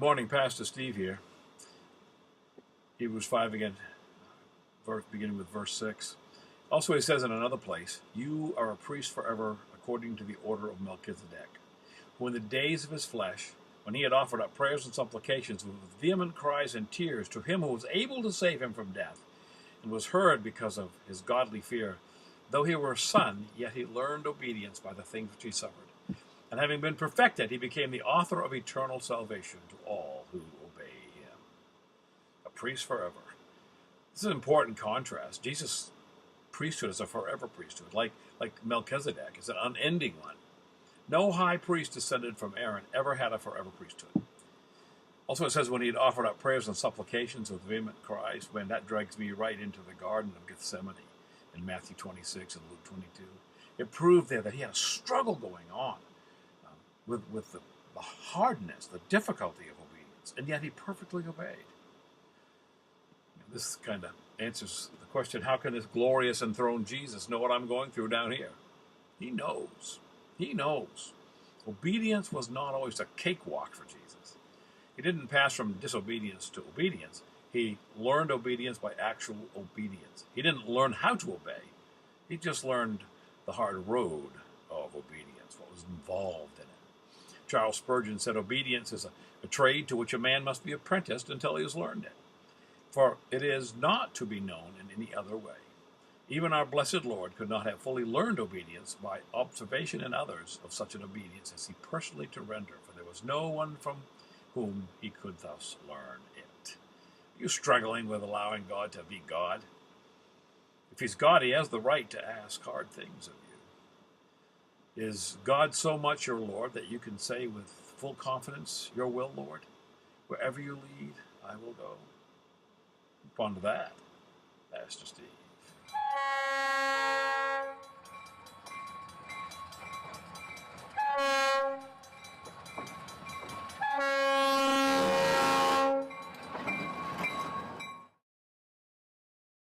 morning, Pastor Steve here. Hebrews 5 again, beginning with verse 6. Also, he says in another place, "You are a priest forever according to the order of Melchizedek, who in the days of his flesh, when he had offered up prayers and supplications with vehement cries and tears to him who was able to save him from death, and was heard because of his godly fear, though he were a son, yet he learned obedience by the things which he suffered. And having been perfected, he became the author of eternal salvation to all who obey him." A priest forever. This is an important contrast. Jesus' priesthood is a forever priesthood, like Melchizedek. It's an unending one. No high priest descended from Aaron ever had a forever priesthood. Also, it says when he had offered up prayers and supplications with vehement cries, when that drags me right into the Garden of Gethsemane in Matthew 26 and Luke 22. It proved there that he had a struggle going on with the hardness, the difficulty of obedience, and yet he perfectly obeyed. This kind of answers the question, how can this glorious enthroned Jesus know what I'm going through down here? He knows. He knows. Obedience was not always a cakewalk for Jesus. He didn't pass from disobedience to obedience. He learned obedience by actual obedience. He didn't learn how to obey. He just learned the hard road of obedience, what was involved in it. Charles Spurgeon said, "Obedience is a trade to which a man must be apprenticed until he has learned it. For it is not to be known in any other way." Even our blessed Lord could not have fully learned obedience by observation in others of such an obedience as he personally to render, for there was no one from whom he could thus learn it. Are you struggling with allowing God to be God? If he's God, he has the right to ask hard things of you. Is God so much your Lord that you can say with full confidence, "Your will, Lord, wherever you lead, I will go"? Ponder that, Pastor Steve.